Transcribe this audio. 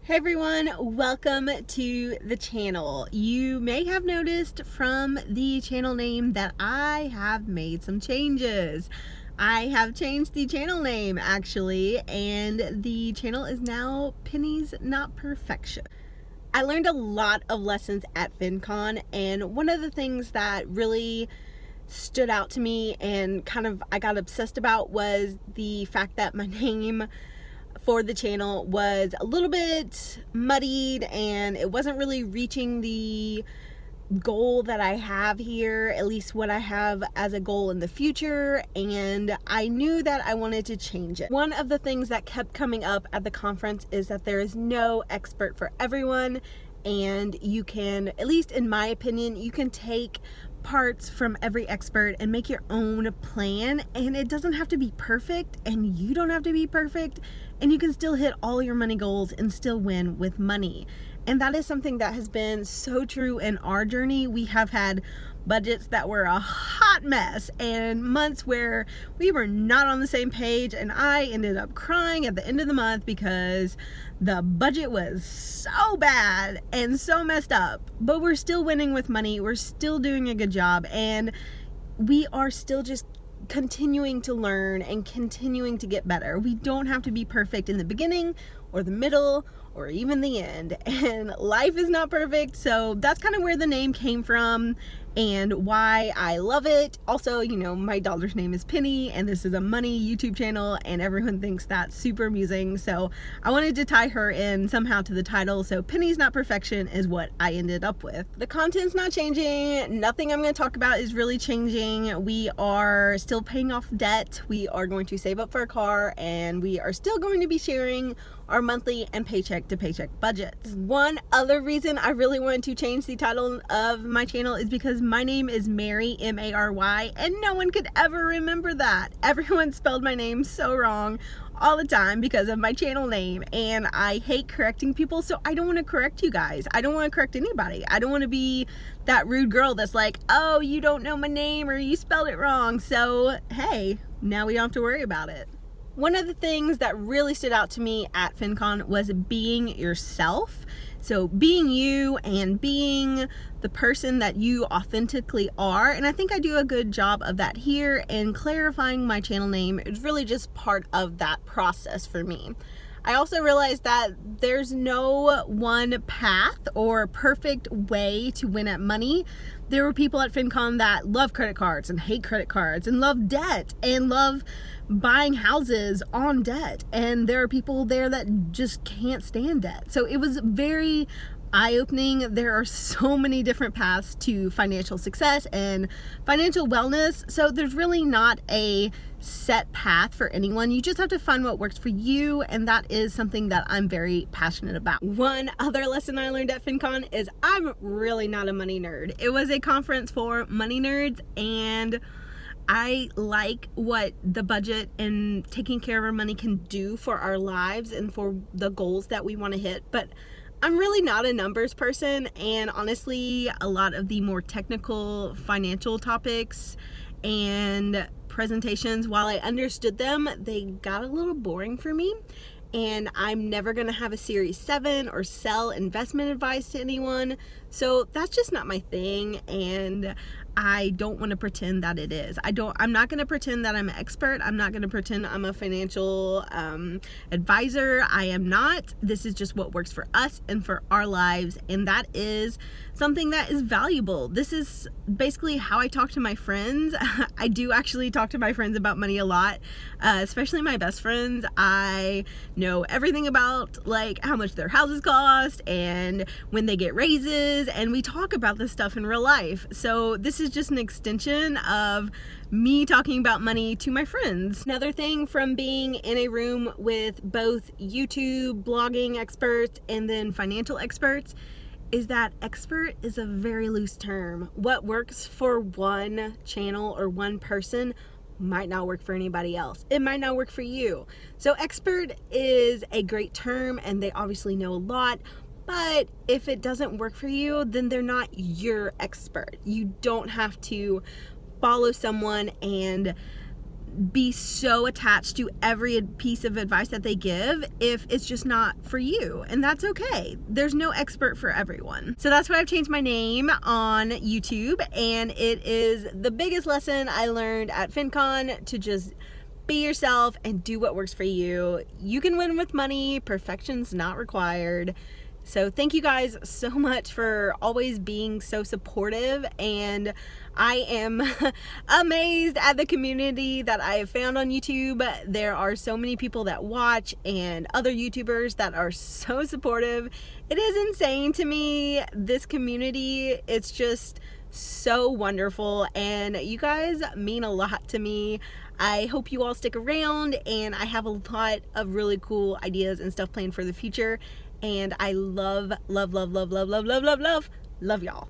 Hey everyone, welcome to the channel. You may have noticed from the channel name that I have made some changes. I have changed the channel name actually, and the channel is now Pennies, Not Perfection. I learned a lot of lessons at FinCon, and one of the things that really stood out to me and I got obsessed about was the fact that my name for the channel was a little bit muddied and it wasn't really reaching the goal that I have here, at least what I have as a goal in the future, and I knew that I wanted to change it. One of the things that kept coming up at the conference is that there is no expert for everyone, and you can, at least in my opinion, you can take parts from every expert and make your own plan, and it doesn't have to be perfect and you don't have to be perfect, and you can still hit all your money goals and still win with money. And that is something that has been so true in our journey. We have had budgets that were a hot mess and months where we were not on the same page, and I ended up crying at the end of the month because the budget was so bad and so messed up. But we're still winning with money, we're still doing a good job, and we are still just continuing to learn and continuing to get better. We don't have to be perfect in the beginning or the middle or even the end, and life is not perfect. So that's kind of where the name came from and why I love it. Also, you know, my daughter's name is Penny, and this is a money YouTube channel, and everyone thinks that's super amusing, so I wanted to tie her in somehow to the title. So Pennies Not Perfection is what I ended up with. The content's not changing, nothing I'm going to talk about is really changing. We are still paying off debt, we are going to save up for a car, and we are still going to be sharing our monthly and paycheck to paycheck budgets. One other reason I really wanted to change the title of my channel is because my name is Mary, M-A-R-Y, and no one could ever remember that. Everyone spelled my name so wrong all the time because of my channel name, and I hate correcting people, so I don't want to correct you guys. I don't want to correct anybody. I don't want to be that rude girl that's like, oh, you don't know my name or you spelled it wrong. So hey, now we don't have to worry about it. One of the things that really stood out to me at FinCon was being yourself. So being you and being the person that you authentically are. And I think I do a good job of that here, and clarifying my channel name is really just part of that process for me. I also realized that there's no one path or perfect way to win at money. There were people at FinCon that love credit cards and hate credit cards and love debt and love buying houses on debt. And there are people there that just can't stand debt. So it was very eye-opening. There are so many different paths to financial success and financial wellness. So there's really not a set path for anyone. You just have to find what works for you, and that is something that I'm very passionate about. One other lesson I learned at FinCon is I'm really not a money nerd. It was a conference for money nerds, and I like what the budget and taking care of our money can do for our lives and for the goals that we want to hit, but I'm really not a numbers person, and honestly, a lot of the more technical financial topics and presentations, while I understood them, they got a little boring for me, and I'm never going to have a Series 7 or sell investment advice to anyone, so that's just not my thing, and I don't want to pretend that it is. I'm not going to pretend that I'm an expert. I'm not going to pretend I'm a financial advisor. I am not. This is just what works for us and for our lives, and that is something that is valuable. This is basically how I talk to my friends. I do actually talk to my friends about money a lot, especially my best friends. I know everything about like how much their houses cost and when they get raises, and we talk about this stuff in real life. So this is just an extension of me talking about money to my friends. Another thing from being in a room with both YouTube blogging experts and then financial experts is that expert is a very loose term. What works for one channel or one person might not work for anybody else. It might not work for you. So expert is a great term, and they obviously know a lot, but if it doesn't work for you, then they're not your expert. You don't have to follow someone and be so attached to every piece of advice that they give if it's just not for you, and that's okay. There's no expert for everyone. So that's why I've changed my name on YouTube, and it is the biggest lesson I learned at FinCon, to just be yourself and do what works for you. You can win with money. Perfection's not required. So thank you guys so much for always being so supportive, and I am amazed at the community that I have found on YouTube. There are so many people that watch and other YouTubers that are so supportive. It is insane to me, this community. It's just so wonderful, and you guys mean a lot to me. I hope you all stick around, and I have a lot of really cool ideas and stuff planned for the future. And I love y'all.